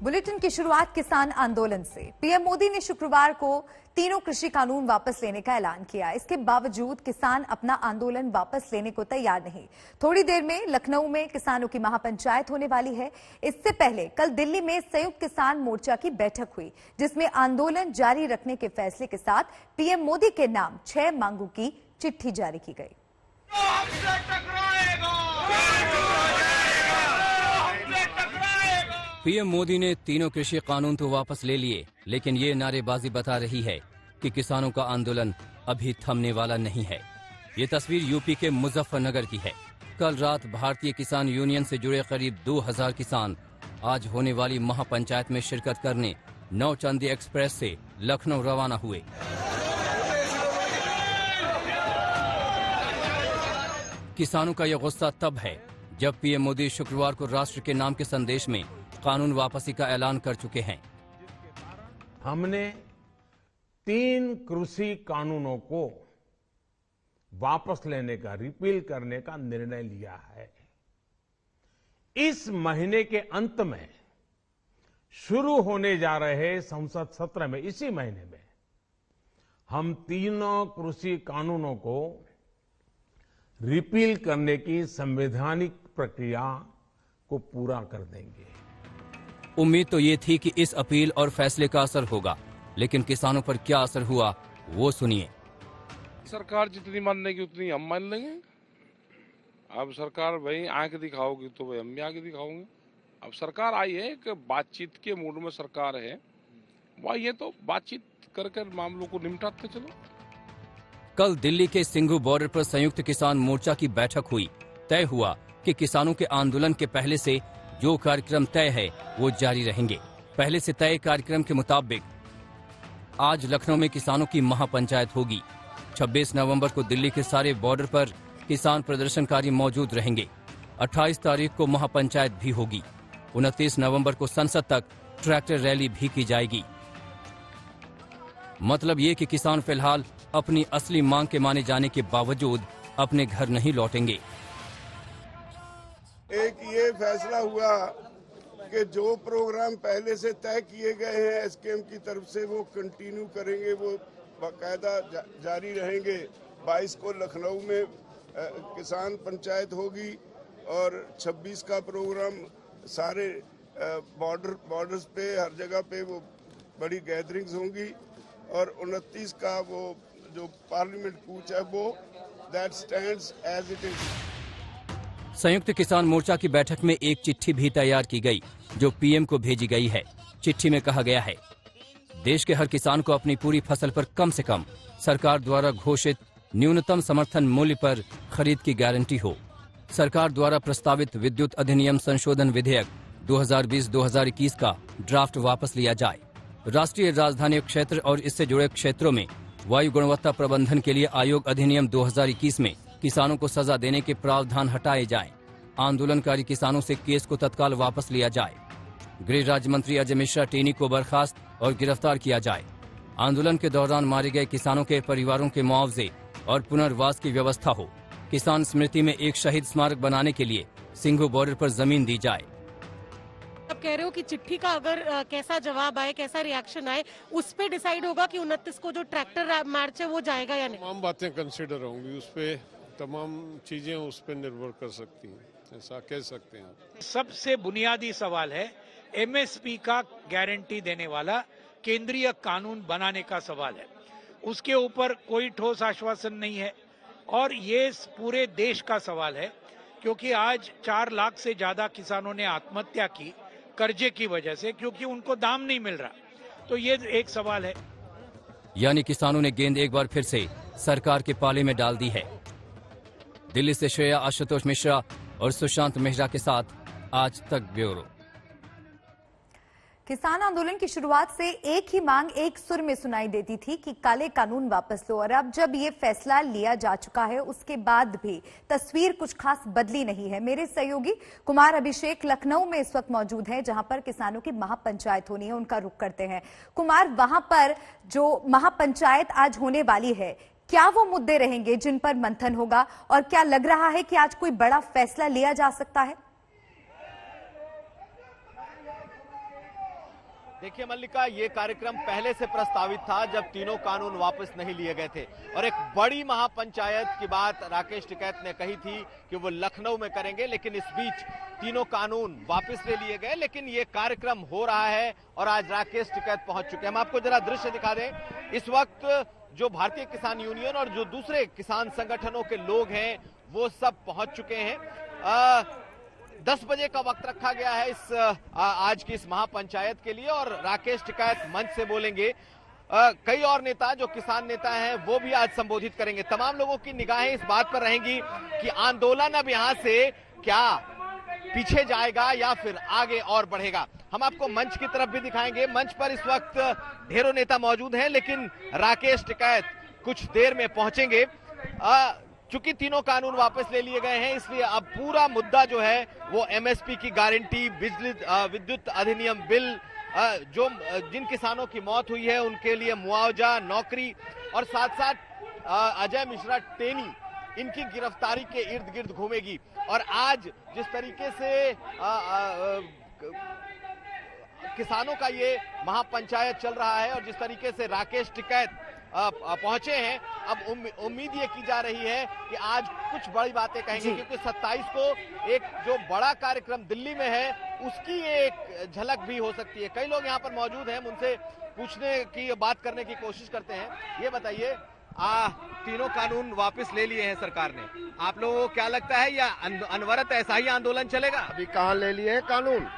Bulletin की शुरुआत किसान आंदोलन से। पीएम मोदी ने शुक्रवार को तीनों कृषि कानून वापस लेने का ऐलान किया। इसके बावजूद किसान अपना आंदोलन वापस लेने को तैयार नहीं। थोड़ी देर में लखनऊ में किसानों की महापंचायत होने वाली है। इससे पहले कल दिल्ली में संयुक्त किसान मोर्चा की बैठक हुई, जिसमें आंदोलन जारी रखने के फैसले के साथ पीएम मोदी के नाम 6 मांगों की चिट्ठी जारी की गई। पीएम मोदी ने तीनों कृषि कानून तो वापस ले लिए, लेकिन ये नारेबाजी बता रही है कि किसानों का आंदोलन अभी थमने वाला नहीं है। ये तस्वीर यूपी के मुजफ्फरनगर की है। कल रात भारतीय किसान यूनियन से जुड़े करीब 2000 किसान आज होने वाली महापंचायत में शिरकत करने नौचंदी एक्सप्रेस से लखनऊ रवाना हुए। किसानों का यह गुस्सा तब है जब पीएम मोदी शुक्रवार को राष्ट्र के नाम के संदेश में कानून वापसी का ऐलान कर चुके हैं। हमने 3 कृषि कानूनों को वापस लेने का, रिपील करने का निर्णय लिया है। इस महीने के अंत में शुरू होने जा रहे संसद सत्र में, इसी महीने में हम तीनों कृषि कानूनों को रिपील करने की संवैधानिक प्रक्रिया को पूरा कर देंगे। उम्मीद तो ये थी कि इस अपील और फैसले का असर होगा, लेकिन किसानों पर क्या असर हुआ वो सुनिए। सरकार जितनी मानने की उतनी हम मान लेंगे। अब सरकार भाई आंख दिखाओगी तो भाई हम भी आंख दिखाओगे। अब सरकार आई है कि बातचीत के मूड में सरकार है, वह ये तो बातचीत कर मामलों को निपटाते चलो। कल दिल्ली के सिंघू बॉर्डर पर संयुक्त किसान मोर्चा की बैठक हुई। तय हुआ कि किसानों के आंदोलन के पहले से जो कार्यक्रम तय है वो जारी रहेंगे। पहले से तय कार्यक्रम के मुताबिक आज लखनऊ में किसानों की महापंचायत होगी। 26 नवंबर को दिल्ली के सारे बॉर्डर पर किसान प्रदर्शनकारी मौजूद रहेंगे। 28 तारीख को महापंचायत भी होगी। 29 नवंबर को संसद तक ट्रैक्टर रैली भी की जाएगी। मतलब ये कि किसान फिलहाल अपनी असली मांग के माने जाने के बावजूद अपने घर नहीं लौटेंगे। एक ये फैसला हुआ कि जो प्रोग्राम पहले से तय किए गए हैं एसकेएम की तरफ से वो कंटिन्यू करेंगे, वो बाकायदा जारी रहेंगे। 22 को लखनऊ में किसान पंचायत होगी और 26 का प्रोग्राम सारे बॉर्डर्स पे हर जगह पे वो बड़ी गैदरिंग्स होंगी और 29 का वो जो पार्लियामेंट कूच है वो that stands as it is. Samyukt Kisan मोर्चा की बैठक में एक चिट्ठी भी तैयार की गई, जो पीएम को भेजी गई है। चिट्ठी में कहा गया है, देश के हर किसान को अपनी पूरी फसल पर कम से कम सरकार द्वारा घोषित न्यूनतम समर्थन मूल्य पर खरीद की गारंटी हो। सरकार द्वारा प्रस्तावित विद्युत अधिनियम संशोधन विधेयक 2020-2021 का ड्राफ्ट वापस लिया जाए। राष्ट्रीय राजधानी क्षेत्र और इससे जुड़े क्षेत्रों में वायु गुणवत्ता प्रबंधन के लिए आयोग अधिनियम 2021 में किसानों को सजा देने के प्रावधान हटाए जाएं। आंदोलनकारी किसानों से केस को तत्काल वापस लिया जाए। गृह राज्य मंत्री अजय मिश्रा टेनी को बर्खास्त और गिरफ्तार किया जाए। आंदोलन के दौरान मारे गए किसानों के परिवारों के मुआवजे और पुनर्वास की व्यवस्था हो। किसान स्मृति में एक शहीद स्मारक बनाने के लिए सिंघू बॉर्डर पर जमीन दी जाए। अब कह रहे हो कि चिट्ठी का अगर कैसा जवाब आए, कैसा रिएक्शन आए, उस पे डिसाइड होगा कि 29 को जो ट्रैक्टर मार्च है वो जाएगा या नहीं। तमाम बातें कंसीडर होंगी, उस पे तमाम चीजें उस पे निर्भर कर सकती हैं, ऐसा कह सकते हैं आप। सबसे बुनियादी सवाल है एमएसपी का गारंटी देने वाला केंद्रीय कानून बनाने का सवाल है। उसके ऊपर कोई ठोस आश्वासन नहीं है और ये पूरे देश का सवाल है, क्योंकि आज 4 लाख से ज्यादा किसानों ने आत्महत्या की कर्जे की वजह से, क्योंकि उनको दाम नहीं मिल रहा। तो ये एक सवाल है। यानी किसानों ने गेंद एक बार फिर से सरकार के पाले में डाल दी है। दिल्ली से श्रेया आशुतोष मिश्रा और सुशांत मेहरा के साथ आज तक ब्यूरो। किसान आंदोलन की शुरुआत से एक ही मांग एक सुर में सुनाई देती थी कि काले कानून वापस लो, और अब जब ये फैसला लिया जा चुका है उसके बाद भी तस्वीर कुछ खास बदली नहीं है। मेरे सहयोगी कुमार अभिषेक लखनऊ में इस वक्त मौजूद हैं, जहां पर किसानों की महापंचायत होनी है, उनका रुख करते हैं। कुमार, वहां पर जो महापंचायत आज होने वाली है, क्या वो मुद्दे रहेंगे जिन पर मंथन होगा, और क्या लग रहा है कि आज कोई बड़ा फैसला लिया जा सकता है? देखिए मल्लिका, ये कार्यक्रम पहले से प्रस्तावित था जब तीनों कानून वापस नहीं लिए गए थे और एक बड़ी महापंचायत की बात राकेश टिकैत ने कही थी कि वो लखनऊ में करेंगे, लेकिन इस बीच तीनों कानून वापस ले लिए गए। लेकिन ये कार्यक्रम हो रहा है और आज राकेश टिकैत पहुंच चुके हैं। हम आपको जरा दृश्य दिखा दें। इस वक्त जो भारतीय किसान यूनियन और जो दूसरे किसान संगठनों के लोग हैं वो सब पहुंच चुके हैं। 10 बजे का वक्त रखा गया है इस आज की इस महापंचायत के लिए और राकेश टिकैत मंच से बोलेंगे। कई और नेता जो किसान नेता हैं वो भी आज संबोधित करेंगे। तमाम लोगों की निगाहें इस बात पर रहेंगी कि आंदोलन अब यहां से क्या पीछे जाएगा या फिर आगे और बढ़ेगा। हम आपको मंच की तरफ भी दिखाएंगे। मंच पर इस वक्त ढेरों नेता मौजूद हैं, लेकिन राकेश टिकैत कुछ देर में पहुंचेंगे। चूंकि तीनों कानून वापस ले लिए गए हैं, इसलिए अब पूरा मुद्दा जो है वो एमएसपी की गारंटी, विद्युत अधिनियम बिल, जो जिन किसानों की मौत हुई है उनके लिए मुआवजा, नौकरी और साथ साथ अजय मिश्रा टेनी, इनकी गिरफ्तारी के इर्द गिर्द घूमेगी। और आज जिस तरीके से किसानों का ये महापंचायत चल रहा है और जिस तरीके से राकेश टिकैत पहुंचे हैं, अब उम्मीद ये की जा रही है कि आज कुछ बड़ी बातें कहेंगे, क्योंकि 27 को एक जो बड़ा कार्यक्रम दिल्ली में है उसकी एक झलक भी हो सकती है। कई लोग यहाँ पर मौजूद हैं, उनसे पूछने की, बात करने की कोशिश करते हैं। ये बताइए, तीनों कानून वापस ले लिए हैं सरकार ने, आप लोगों को क्या लगता है या अनवरत ऐसा ही आंदोलन चलेगा? अभी कहाँ ले लिए कानून,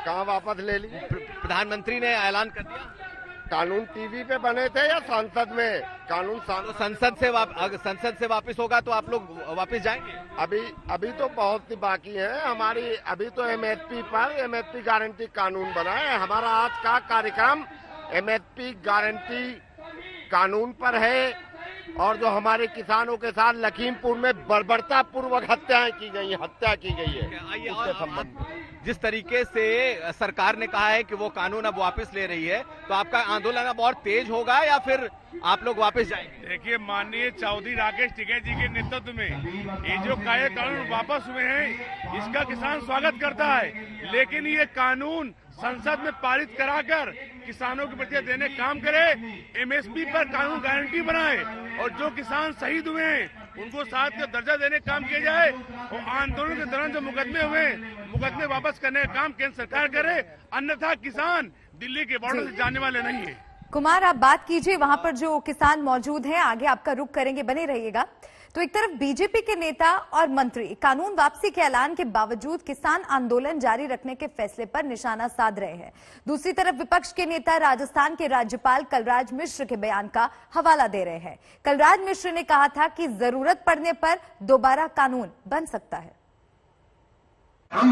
कहाँ वापस ले लिए? प्रधानमंत्री ने ऐलान कर दिया। कानून टीवी पे बने थे या संसद में? कानून संसद से वापस होगा तो आप लोग वापस जाएंगे? अभी तो बहुत ही बाकी है हमारी। अभी तो एमएसपी गारंटी कानून बना है। हमारा आज का कार्यक्रम एमएसपी गारंटी कानून पर है और जो हमारे किसानों के साथ लखीमपुर में बर्बरता पूर्वक हत्या की गई है उससे संबंधित। जिस तरीके से सरकार ने कहा है कि वो कानून अब वापस ले रही है, तो आपका आंदोलन अब और तेज होगा या फिर आप लोग वापस जाएंगे? देखिए, माननीय चौधरी राकेश टिकैत जी के नेतृत्व में ये जो कानून वापस हुए हैं, इसका किसान स्वागत करता है। लेकिन ये कानून संसद में पारित कराकर किसानों के प्रति देने काम करे, एमएसपी पर कानून गारंटी बनाए और जो किसान शहीद हुए हैं उनको साथ का दर्जा देने का काम किया जाए और आंदोलन के दौरान जो मुकदमे हुए मुकदमे वापस करने का काम केंद्र सरकार करे, अन्यथा किसान दिल्ली के बॉर्डर से जाने वाले नहीं है। कुमार, आप बात कीजिए, वहां पर जो किसान मौजूद हैं, आगे आपका रुख करेंगे, बने रहिएगा। तो एक तरफ बीजेपी के नेता और मंत्री कानून वापसी के ऐलान के बावजूद किसान आंदोलन जारी रखने के फैसले पर निशाना साध रहे हैं। दूसरी तरफ विपक्ष के नेता राजस्थान के राज्यपाल कलराज मिश्र के बयान का हवाला दे रहे हैं। कलराज मिश्र ने कहा था कि जरूरत पड़ने पर दोबारा कानून बन सकता है। हम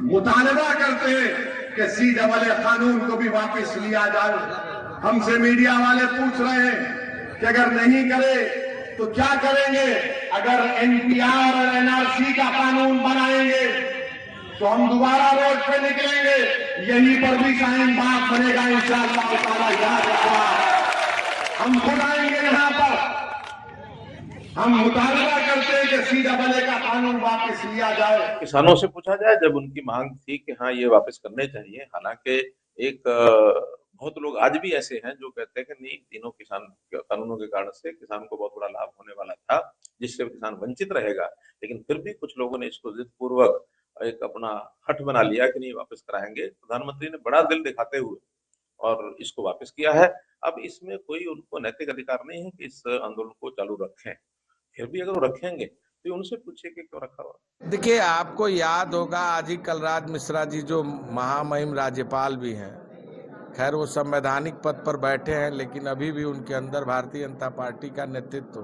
मुतालबा करते हैं कि CAA कानून को भी वापस लिया जाए। हमसे मीडिया वाले पूछ रहे हैं कि अगर नहीं करे तो क्या करेंगे? अगर NPR और NRC का कानून बनाएंगे तो हम दोबारा रोड पे निकलेंगे। यहीं पर भी शाहीन बाग बनेगा इंशाअल्लाह ताला, याद रखना। हम खुद आएंगे यहाँ पर। हम मुतालबा करते हैं कि CAA का कानून वापस लिया जाए। किसानों से पूछा जाए, जब उनकी मांग थी कि हाँ ये वापस करने चाहिए, हालांकि एक बहुत लोग आज भी ऐसे हैं जो कहते हैं कि नहीं, तीनों किसान कानूनों के कारण से किसान को बहुत बड़ा लाभ होने वाला था जिससे किसान वंचित रहेगा, लेकिन फिर भी कुछ लोगों ने इसको जिद पूर्वक एक अपना हठ बना लिया कि नहीं वापस कराएंगे। प्रधानमंत्री ने बड़ा दिल दिखाते हुए और इसको वापस किया है। अब इसमें कोई उनको नैतिक अधिकार नहीं है कि इस आंदोलन को चालू रखें। फिर भी अगर वो रखेंगे तो उनसे पूछिए कि क्यों रखा हुआ। देखिए, आपको याद होगा आज ही कलराज मिश्रा जी जो महामहिम राज्यपाल भी हैं, खैर वो संवैधानिक पद पर बैठे हैं, लेकिन अभी भी उनके अंदर भारतीय जनता पार्टी का नेतृत्व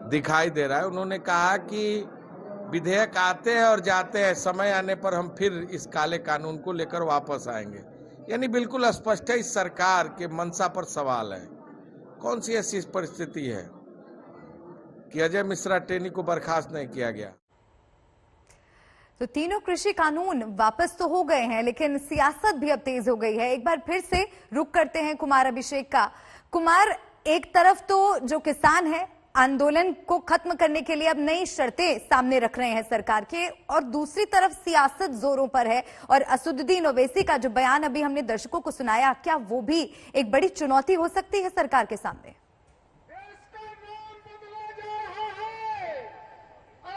दिखाई दे रहा है। उन्होंने कहा कि विधेयक आते हैं और जाते हैं, समय आने पर हम फिर इस काले कानून को लेकर वापस आएंगे। यानी बिल्कुल स्पष्ट है, इस सरकार के मंशा पर सवाल है। कौन सी ऐसी परिस्थिति है कि अजय मिश्रा टेनी को बर्खास्त नहीं किया गया? तो तीनों कृषि कानून वापस तो हो गए हैं, लेकिन सियासत भी अब तेज हो गई है। एक बार फिर से रुख करते हैं कुमार अभिषेक का। कुमार, एक तरफ तो जो किसान है आंदोलन को खत्म करने के लिए अब नई शर्तें सामने रख रहे हैं सरकार के, और दूसरी तरफ सियासत जोरों पर है। और असदुद्दीन ओवैसी का जो बयान अभी हमने दर्शकों को सुनाया, क्या वो भी एक बड़ी चुनौती हो सकती है सरकार के सामने?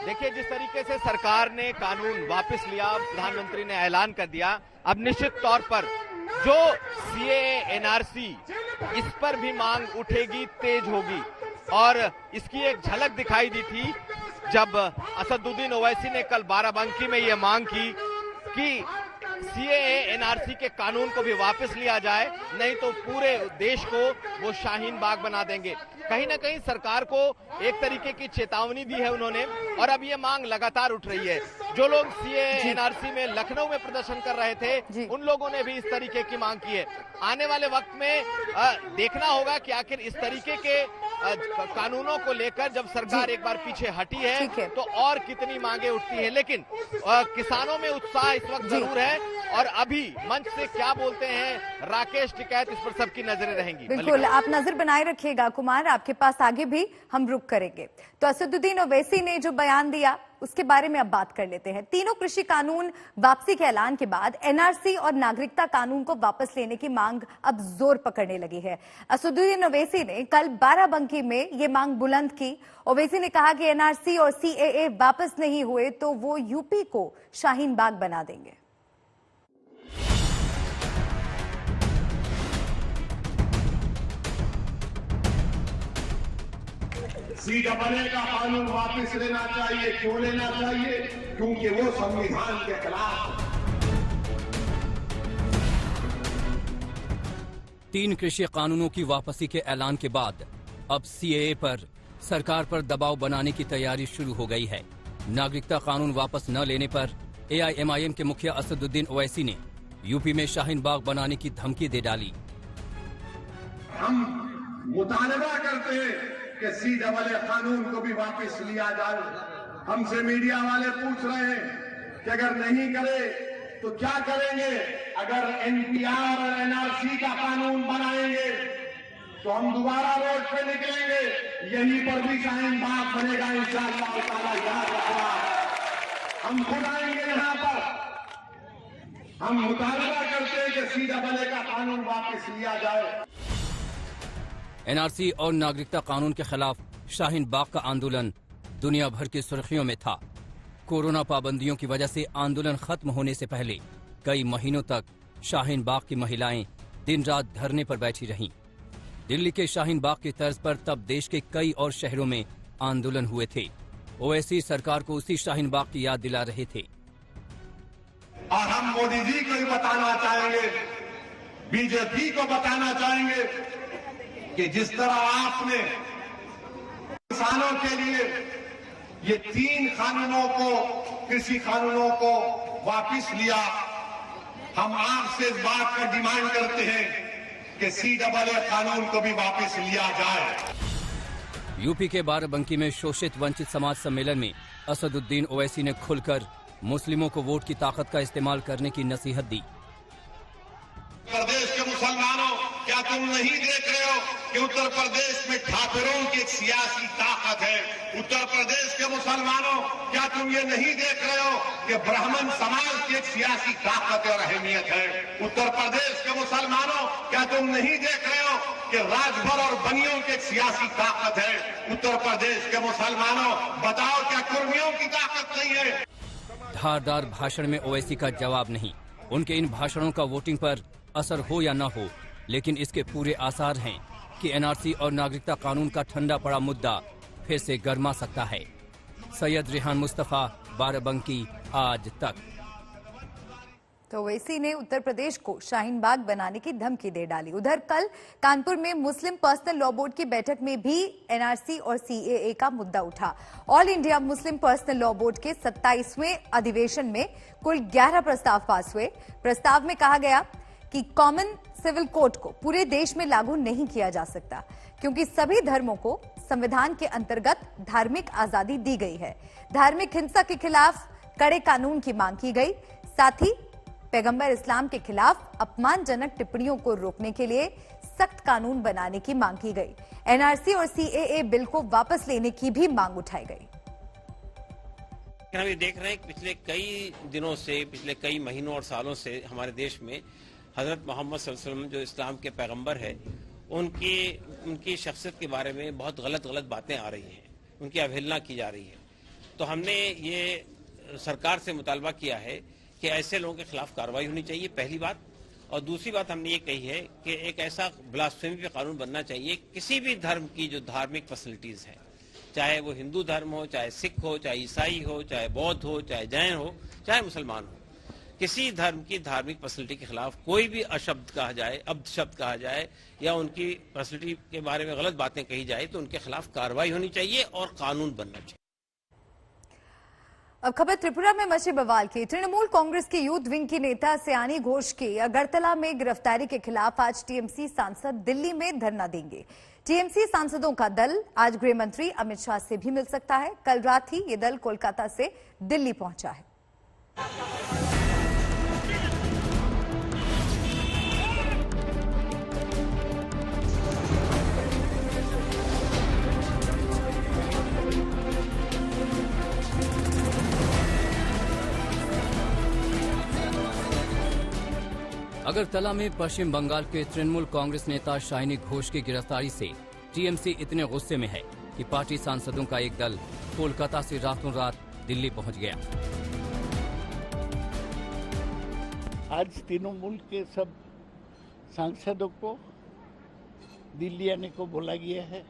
देखिए, जिस तरीके से सरकार ने कानून वापस लिया, प्रधानमंत्री ने ऐलान कर दिया, अब निश्चित तौर पर जो सीएए एनआरसी, इस पर भी मांग उठेगी, तेज होगी। और इसकी एक झलक दिखाई दी थी जब असदुद्दीन ओवैसी ने कल बाराबंकी में यह मांग की कि सीएए एनआरसी के कानून को भी वापस लिया जाए, नहीं तो पूरे देश को वो शाहीन बाग बना देंगे। कहीं ना कहीं सरकार को एक तरीके की चेतावनी दी है उन्होंने, और अब ये मांग लगातार उठ रही है। जो लोग सीएए एनआरसी में लखनऊ में प्रदर्शन कर रहे थे, उन लोगों ने भी इस तरीके की मांग की है। आने वाले वक्त में देखना होगा कि आखिर इस तरीके के कानूनों को लेकर जब सरकार एक बार पीछे हटी है तो और कितनी मांगे उठती हैं। लेकिन किसानों में उत्साह इस वक्त जरूर है, और अभी मंच से क्या बोलते हैं राकेश टिकैत, इस पर सबकी नजरें रहेंगी। बिल्कुल, आप नजर बनाए रखिएगा कुमार, आपके पास आगे भी हम रुक करेंगे। तो असदुद्दीन ओवैसी ने जो बयान दिया उसके बारे में अब बात कर लेते हैं। तीनों कृषि कानून वापसी के ऐलान के बाद एनआरसी और नागरिकता कानून को वापस लेने की मांग अब जोर पकड़ने लगी है। असदुद्दीन ओवैसी ने कल बाराबंकी में ये मांग बुलंद की। ओवैसी ने कहा कि एनआरसी और सीएए वापस नहीं हुए तो वो यूपी को शाहीन बाग बना देंगे। सीएए का कानून वापस लेना चाहिए। क्यों लेना चाहिए? क्योंकि वो संविधान के खिलाफ है। 3 कृषि कानूनों की वापसी के ऐलान के बाद अब सीएए पर सरकार पर दबाव बनाने की तैयारी शुरू हो गई है। नागरिकता कानून वापस न लेने पर एआईएमआईएम के मुखिया असदुद्दीन ओवैसी ने यूपी में शाहीन बाग बनाने की धमकी दे डाली। हम मुतालबा करते हैं कि सीएए कानून को भी वापस लिया जाए। हमसे मीडिया वाले पूछ रहे हैं कि अगर नहीं करे तो क्या करेंगे? अगर एनपीआर और एनआरसी का कानून बनाएंगे तो हम दोबारा रोड पे निकलेंगे, यहीं पर भी शाहीन बाग बनेगा इंशाअल्लाह ताला। याद रखना, हम खुद आएंगे यहाँ पर। हम मुतालबा करते हैं कि सीएए का कानून वापस लिया जाए। एनआरसी और नागरिकता कानून के खिलाफ शाहीन बाग का आंदोलन दुनिया भर की सुर्खियों में था। कोरोना पाबंदियों की वजह से आंदोलन खत्म होने से पहले कई महीनों तक शाहीन बाग की महिलाएं दिन रात धरने पर बैठी रहीं। दिल्ली के शाहीन बाग की तर्ज पर तब देश के कई और शहरों में आंदोलन हुए थे। ओवैसी सरकार को उसी शाहीन बाग की याद दिला रहे थे। और हम मोदी जी को भी बताना चाहेंगे, बीजेपी को बताना चाहेंगे कि जिस तरह आपने किसानों के लिए ये 3 कानूनों को, कृषि कानूनों को वापस लिया, हम आपसे इस बात का डिमांड करते हैं कि सीएए कानून को भी वापस लिया जाए। यूपी के बाराबंकी में शोषित वंचित समाज सम्मेलन में असदुद्दीन ओवैसी ने खुलकर मुस्लिमों को वोट की ताकत का इस्तेमाल करने की नसीहत दी। प्रदेश के मुसलमानों, क्या तुम नहीं देख रहे हो कि उत्तर प्रदेश में ठाकुरों की एक सियासी ताकत है? उत्तर प्रदेश के मुसलमानों, क्या तुम ये नहीं देख रहे हो कि ब्राह्मण समाज की एक सियासी ताकत और अहमियत है? उत्तर प्रदेश के मुसलमानों, क्या तुम नहीं देख रहे हो कि राजभर और बनियों की एक सियासी ताकत है? उत्तर प्रदेश के मुसलमानों, बताओ क्या कुर्मियों की ताकत नहीं है? धारदार भाषण में ओवैसी का जवाब नहीं। उनके इन भाषणों का वोटिंग पर असर हो या न हो, लेकिन इसके पूरे आसार हैं कि एनआरसी और नागरिकता कानून का ठंडा पड़ा मुद्दा फिर से गर्मा सकता है। सैयद रेहान मुस्तफा, बाराबंकी, आज तक। तो ओवैसी ने उत्तर प्रदेश को शाहीन बाग बनाने की धमकी दे डाली। उधर कल कानपुर में मुस्लिम पर्सनल लॉ बोर्ड की बैठक में भी एनआरसी और सीएए का मुद्दा उठा। All India Muslim personal law board के 27वें अधिवेशन में कुल 11 प्रस्ताव पास हुए। प्रस्ताव में कहा गया कि कॉमन सिविल कोड को पूरे देश में लागू नहीं किया जा सकता, क्योंकि सभी धर्मों को संविधान के अंतर्गत धार्मिक आजादी दी गई है। धार्मिक हिंसा के खिलाफ कड़े कानून की मांग की गई। साथ ही पैगंबर इस्लाम के खिलाफ अपमानजनक टिप्पणियों को रोकने के लिए सख्त कानून बनाने की मांग की गई। एनआरसी और सीएए बिल को वापस लेने की भी मांग उठाई गई। हम ये देख रहे हैं कि पिछले कई दिनों से, पिछले कई महीनों और सालों से हमारे देश में हजरत मोहम्मद सल्लल्लाहु अलैहि वसल्लम जो इस्लाम के पैगंबर है, उनकी शख्सियत के बारे में बहुत गलत बातें आ रही हैं, उनकी अवहेलना की जा रही है। तो हमने ये सरकार से मुतालबा किया है कि ऐसे लोगों के खिलाफ कार्रवाई होनी चाहिए, पहली बात। और दूसरी बात हमने ये कही है कि एक ऐसा ब्लास्फेमी पे कानून बनना चाहिए, किसी भी धर्म की जो धार्मिक फैसिलिटीज हैं, चाहे वो हिंदू धर्म हो, चाहे सिख हो, चाहे ईसाई हो, चाहे बौद्ध हो, चाहे जैन हो, चाहे मुसलमान हो, किसी धर्म की धार्मिक फैसिलिटी के खिलाफ कोई भी अशब्द कहा जाए, अपशब्द कहा जाए या उनकी फैसिलिटी के बारे में गलत बातें कही जाए तो उनके खिलाफ कार्रवाई होनी चाहिए और कानून बनना चाहिए। अब खबर त्रिपुरा में मचे बवाल की। तृणमूल कांग्रेस के यूथ विंग की नेता सयानी घोष की अगरतला में गिरफ्तारी के खिलाफ आज टीएमसी सांसद दिल्ली में धरना देंगे। टीएमसी सांसदों का दल आज गृह मंत्री अमित शाह से भी मिल सकता है। कल रात ही ये दल कोलकाता से दिल्ली पहुंचा है। अगरतला में पश्चिम बंगाल के तृणमूल कांग्रेस नेता शाइनी घोष की गिरफ्तारी से टीएमसी इतने गुस्से में है कि पार्टी सांसदों का एक दल कोलकाता से रातों रात दिल्ली पहुंच गया। आज तृणमूल के सब सांसदों को दिल्ली आने को बोला गया है।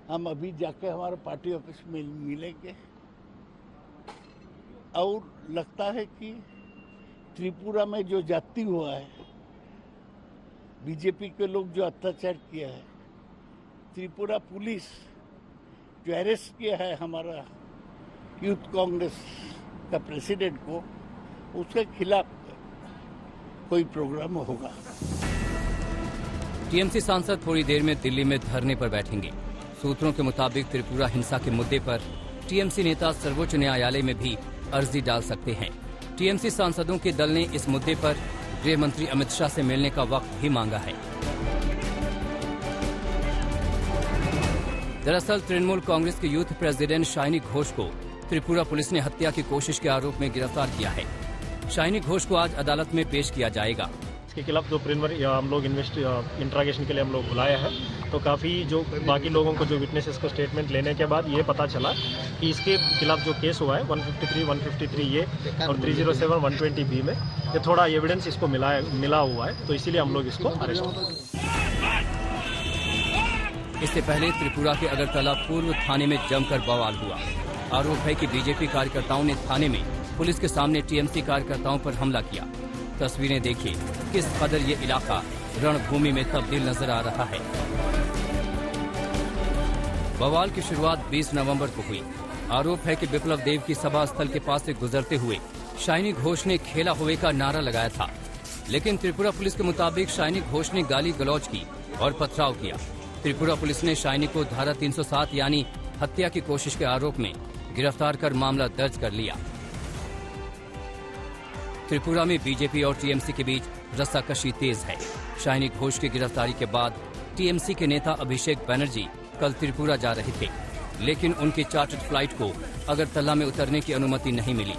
हम अभी जाके हमारे पार्टी ऑफिस में मिलेंगे और लगता है कि त्रिपुरा में जो जाति हुआ है, बीजेपी के लोग जो अत्याचार किया है, त्रिपुरा पुलिस जो अरेस्ट किया है हमारा यूथ कांग्रेस का प्रेसिडेंट को, उसके खिलाफ कोई प्रोग्राम होगा। टीएमसी सांसद थोड़ी देर में दिल्ली में धरने पर बैठेंगे। सूत्रों के मुताबिक त्रिपुरा हिंसा के मुद्दे पर टीएमसी नेता सर्वोच्च न्यायालय में भी अर्जी डाल सकते हैं। टीएमसी सांसदों के दल ने इस मुद्दे पर गृह मंत्री अमित शाह से मिलने का वक्त भी मांगा है। दरअसल तृणमूल कांग्रेस के यूथ प्रेसिडेंट शाइनी घोष को त्रिपुरा पुलिस ने हत्या की कोशिश के आरोप में गिरफ्तार किया है। शाइनी घोष को आज अदालत में पेश किया जाएगा। इसके खिलाफ जो प्रिलिमिनरी हम लोग इंट्रागेशन के लिए हम लोग बुलाया है, तो काफ़ी जो बाकी लोगों को जो विटनेसेस को स्टेटमेंट लेने के बाद ये पता चला कि इसके खिलाफ जो केस हुआ है 153 ये और 307 120 बी में ये थोड़ा एविडेंस इसको मिला हुआ है, तो इसीलिए हम लोग इसको अरेस्ट किया। इससे पहले त्रिपुरा के अगरतला पूर्व थाने में जमकर बवाल हुआ। आरोप है कि बीजेपी कार्यकर्ताओं ने थाने में पुलिस के सामने टीएमसी कार्यकर्ताओं पर हमला किया। तस्वीरें देखिए किस कदर ये इलाका रणभूमि में तब्दील नजर आ रहा है। बवाल की शुरुआत 20 नवंबर को हुई। आरोप है कि बिप्लब देव की सभा स्थल के पास से गुजरते हुए शाइनी घोष ने खेला हुए का नारा लगाया था, लेकिन त्रिपुरा पुलिस के मुताबिक शाइनी घोष ने गाली गलौज की और पथराव किया। त्रिपुरा पुलिस ने शाइनी को धारा 307 यानी हत्या की कोशिश के आरोप में गिरफ्तार कर मामला दर्ज कर लिया। त्रिपुरा में बीजेपी और टीएमसी के बीच रस्साकशी तेज है। शाइनी घोष की गिरफ्तारी के बाद टीएमसी के नेता अभिषेक बनर्जी कल त्रिपुरा जा रहे थे, लेकिन उनकी चार्टर्ड फ्लाइट को अगरतला में उतरने की अनुमति नहीं मिली।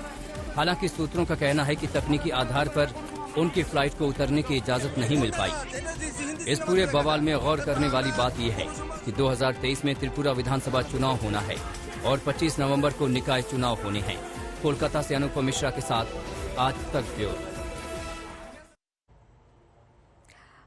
हालांकि सूत्रों का कहना है कि तकनीकी आधार पर उनकी फ्लाइट को उतरने की इजाजत नहीं मिल पाई। इस पूरे बवाल में गौर करने वाली बात यह है कि 2023 में त्रिपुरा विधानसभा चुनाव होना है और 25 नवंबर को निकाय चुनाव होने हैं। कोलकाता से अनुपम मिश्रा के साथ आज तक ब्यूरो।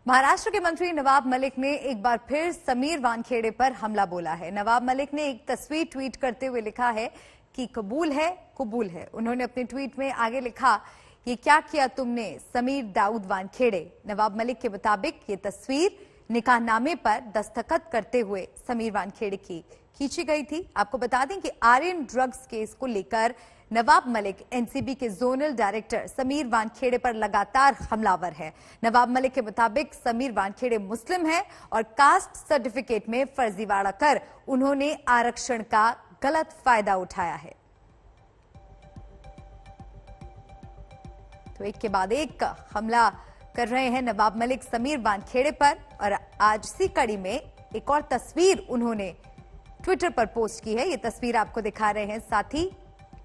महाराष्ट्र के मंत्री नवाब मलिक ने एक बार फिर समीर वानखेड़े पर हमला बोला है। नवाब मलिक ने एक तस्वीर ट्वीट करते हुए लिखा है कि कबूल है। उन्होंने अपने ट्वीट में आगे लिखा, ये क्या किया तुमने समीर दाऊद वानखेड़े। नवाब मलिक के मुताबिक ये तस्वीर निकाहनामे पर दस्तखत करते हुए समीर वानखेड़े की खींची गई थी। आपको बता दें कि आर्यन ड्रग्स केस को लेकर नवाब मलिक एनसीबी के जोनल डायरेक्टर समीर वानखेड़े पर लगातार हमलावर है। नवाब मलिक के मुताबिक समीर वानखेड़े मुस्लिम है और कास्ट सर्टिफिकेट में फर्जीवाड़ा कर उन्होंने आरक्षण का गलत फायदा उठाया है। तो एक के बाद एक हमला कर रहे हैं नवाब मलिक समीर वानखेड़े पर। और आज इसी कड़ी में एक और तस्वीर उन्होंने ट्विटर पर पोस्ट की है। ये तस्वीर आपको दिखा रहे हैं। साथ ही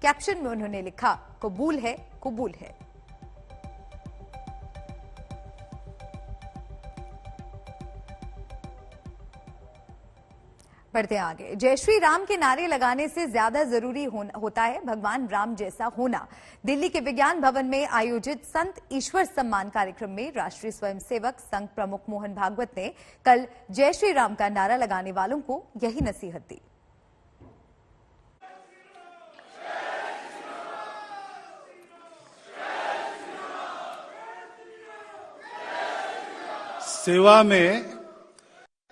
कैप्शन में उन्होंने लिखा, कबूल है, कबूल है। बढ़ते आगे। जय श्री राम के नारे लगाने से ज्यादा जरूरी होता है भगवान राम जैसा होना। दिल्ली के विज्ञान भवन में आयोजित संत ईश्वर सम्मान कार्यक्रम में राष्ट्रीय स्वयंसेवक संघ प्रमुख मोहन भागवत ने कल जय श्री राम का नारा लगाने वालों को यही नसीहत दी।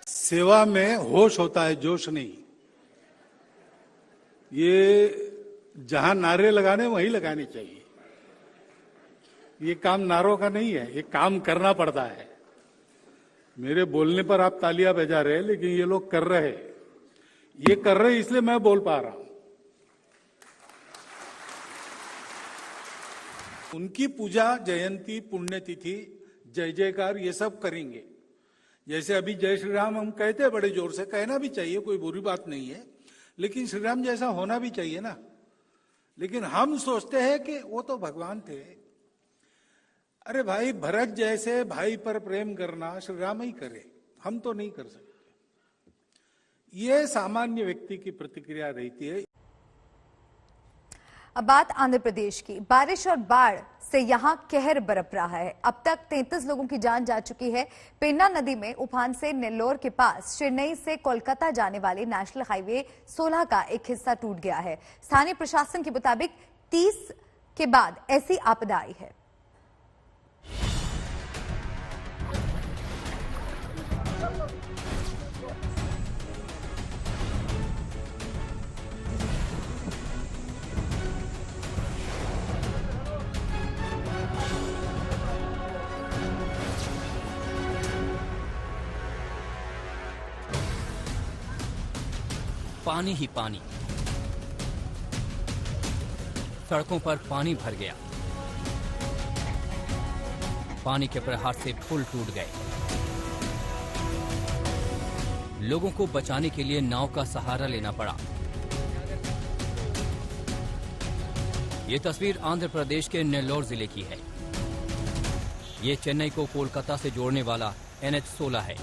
सेवा में होश होता है, जोश नहीं। ये जहां नारे लगाने वहीं लगाने चाहिए। ये काम नारों का नहीं है, ये काम करना पड़ता है। मेरे बोलने पर आप तालियां बजा रहे हैं, लेकिन ये लोग कर रहे हैं। ये कर रहे हैं इसलिए मैं बोल पा रहा हूं। उनकी पूजा, जयंती, पुण्यतिथि, जय जयकार ये सब करेंगे। जैसे अभी जय श्री राम हम कहते हैं बड़े जोर से, कहना भी चाहिए, कोई बुरी बात नहीं है, लेकिन श्री राम जैसा होना भी चाहिए ना। लेकिन हम सोचते हैं कि वो तो भगवान थे। अरे भाई, भरत जैसे भाई पर प्रेम करना श्री राम ही करे, हम तो नहीं कर सकते। ये सामान्य व्यक्ति की प्रतिक्रिया रहती है। अब बात आंध्र प्रदेश की। बारिश और बाढ़ से यहां कहर बरप रहा है। अब तक 33 लोगों की जान जा चुकी है। पेन्ना नदी में उफान से नेल्लोर के पास चेन्नई से कोलकाता जाने वाले नेशनल हाईवे 16 का एक हिस्सा टूट गया है। स्थानीय प्रशासन के मुताबिक 30 के बाद ऐसी आपदा आई है। पानी ही पानी, सड़कों पर पानी भर गया। पानी के प्रहार से पुल टूट गए। लोगों को बचाने के लिए नाव का सहारा लेना पड़ा। ये तस्वीर आंध्र प्रदेश के नेल्लोर जिले की है। ये चेन्नई को कोलकाता से जोड़ने वाला NH 16 है।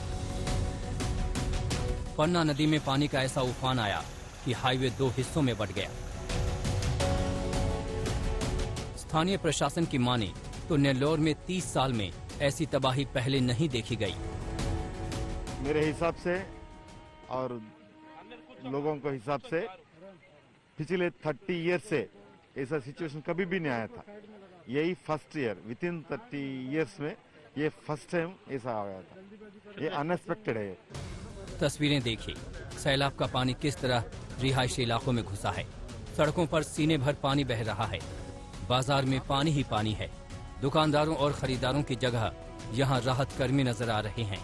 पन्ना नदी में पानी का ऐसा उफान आया कि हाईवे 2 हिस्सों में बंट गया। स्थानीय प्रशासन की माने तो नेल्लोर में 30 साल में ऐसी तबाही पहले नहीं देखी गई। मेरे हिसाब से और लोगों के हिसाब से पिछले 30 ईयर से ऐसा सिचुएशन कभी भी नहीं आया था। यही first year, with in 30 years में ये फर्स्ट टाइम ऐसा आया था। ये अनएक्सपेक्टेड है। तस्वीरें देखिए, सैलाब का पानी किस तरह रिहायशी इलाकों में घुसा है। सड़कों पर सीने भर पानी बह रहा है। बाजार में पानी ही पानी है। दुकानदारों और खरीदारों की जगह यहां राहत कर्मी नजर आ रहे हैं।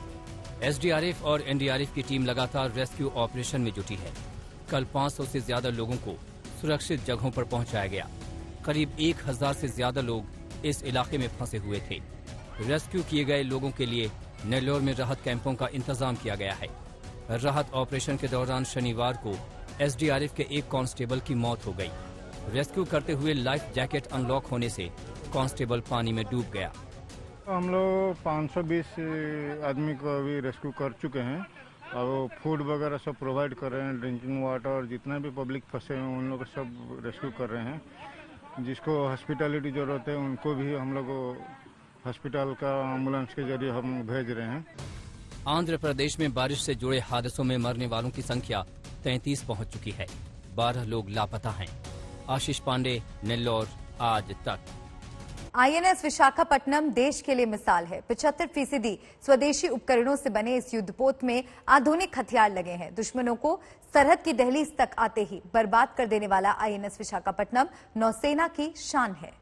SDRF और NDRF की टीम लगातार रेस्क्यू ऑपरेशन में जुटी है। कल 500 से ज्यादा लोगों को सुरक्षित जगहों पर पहुंचाया गया। करीब 1000 से ज्यादा लोग इस इलाके में फंसे हुए थे। रेस्क्यू किए गए लोगों के लिए नेल्लोर में राहत कैंपों का इंतजाम किया गया है। राहत ऑपरेशन के दौरान शनिवार को SDRF के एक कांस्टेबल की मौत हो गई। रेस्क्यू करते हुए लाइफ जैकेट अनलॉक होने से कांस्टेबल पानी में डूब गया। हम लोग 520 आदमी को अभी रेस्क्यू कर चुके हैं और फूड वगैरह सब प्रोवाइड कर रहे हैं। ड्रिंकिंग वाटर, जितना भी पब्लिक फंसे हैं उन लोग सब रेस्क्यू कर रहे हैं। जिसको हॉस्पिटलिटी जरूरत है उनको भी हम लोग हॉस्पिटल का एम्बुलेंस के जरिए हम भेज रहे हैं। आंध्र प्रदेश में बारिश से जुड़े हादसों में मरने वालों की संख्या 33 पहुंच चुकी है। 12 लोग लापता हैं। आशीष पांडे, नेल्लोर, आज तक। INS विशाखापट्टनम देश के लिए मिसाल है। 75% स्वदेशी उपकरणों से बने इस युद्धपोत में आधुनिक हथियार लगे हैं। दुश्मनों को सरहद की दहलीज तक आते ही बर्बाद कर देने वाला INS विशाखापट्टनम नौसेना की शान है।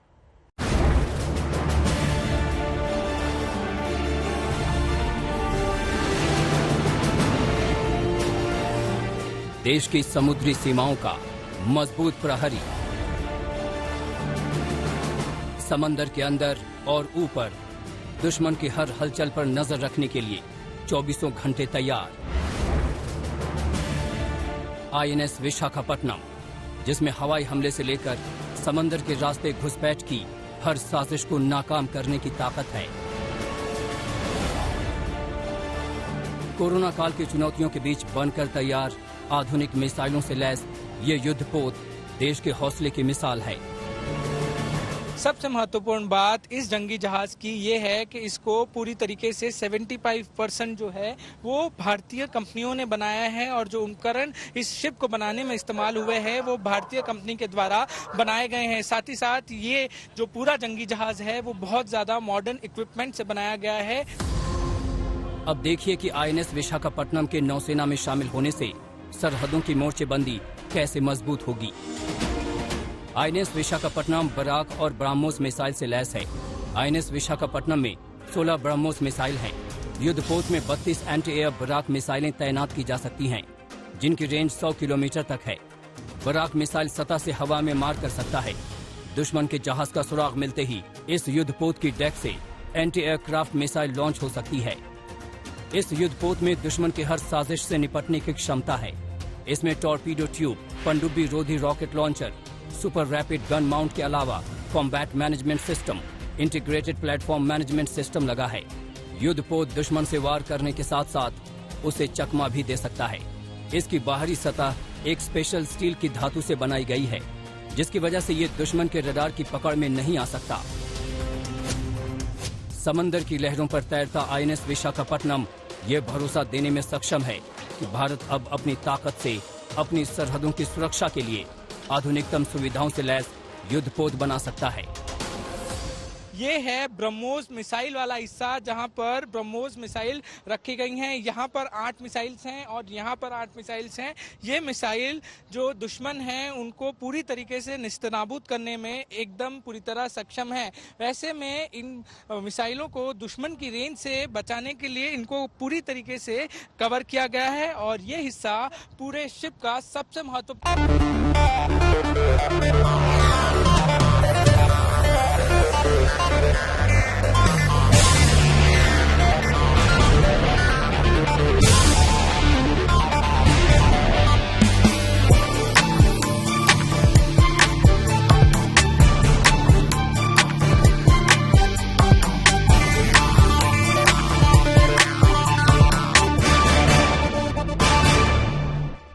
देश की समुद्री सीमाओं का मजबूत प्रहरी, समंदर के अंदर और ऊपर दुश्मन की हर हलचल पर नजर रखने के लिए 24 घंटे तैयार। INS विशाखापट्टनम, जिसमें हवाई हमले से लेकर समंदर के रास्ते घुसपैठ की हर साजिश को नाकाम करने की ताकत है। कोरोना काल की चुनौतियों के बीच बनकर तैयार आधुनिक मिसाइलों से लैस ये युद्धपोत देश के हौसले की मिसाल है। सबसे महत्वपूर्ण बात इस जंगी जहाज की ये है कि इसको पूरी तरीके से 75% जो है वो भारतीय कंपनियों ने बनाया है और जो उपकरण इस शिप को बनाने में इस्तेमाल हुए हैं वो भारतीय कंपनी के द्वारा बनाए गए हैं। साथ ही साथ ये जो पूरा जंगी जहाज है वो बहुत ज्यादा मॉडर्न इक्विपमेंट से बनाया गया है। अब देखिए कि INS विशाखापट्टनम के नौसेना में शामिल होने से सरहदों की मोर्चेबंदी कैसे मजबूत होगी। INS विशाखापट्टनम बराक और ब्रह्मोस मिसाइल से लैस है। INS विशाखापट्टनम में 16 ब्रह्मोस मिसाइल हैं। युद्धपोत में 32 एंटी एयर बराक मिसाइलें तैनात की जा सकती हैं, जिनकी रेंज 100 किलोमीटर तक है। बराक मिसाइल सतह से हवा में मार कर सकता है। दुश्मन के जहाज का सुराग मिलते ही इस युद्धपोत की डेक से एंटी एयरक्राफ्ट मिसाइल लॉन्च हो सकती है। इस युद्धपोत में दुश्मन की हर साजिश से निपटने की क्षमता है। इसमें टॉर्पीडो ट्यूब, पनडुब्बी रोधी rocket launcher, super rapid gun mount के अलावा combat management system, integrated platform management system लगा है। युद्धपोत दुश्मन से वार करने के साथ साथ उसे चकमा भी दे सकता है। इसकी बाहरी सतह एक स्पेशल स्टील की धातु से बनाई गई है, जिसकी वजह से ये दुश्मन के रडार की पकड़ में नहीं आ सकता। समंदर की लहरों पर तैरता INS विशाखापट्टनम ये भरोसा देने में सक्षम है कि भारत अब अपनी ताकत से अपनी सरहदों की सुरक्षा के लिए आधुनिकतम सुविधाओं से लैस युद्धपोत बना सकता है। ये है ब्रह्मोस मिसाइल वाला हिस्सा जहां पर ब्रह्मोस मिसाइल रखी गई हैं। यहाँ पर 8 मिसाइल्स हैं और यहाँ पर 8 मिसाइल्स हैं। ये मिसाइल जो दुश्मन हैं उनको पूरी तरीके से निस्तनाबूद करने में एकदम पूरी तरह सक्षम है। वैसे में इन मिसाइलों को दुश्मन की रेंज से बचाने के लिए इनको पूरी तरीके से कवर किया गया है और ये हिस्सा पूरे शिप का सबसे महत्वपूर्ण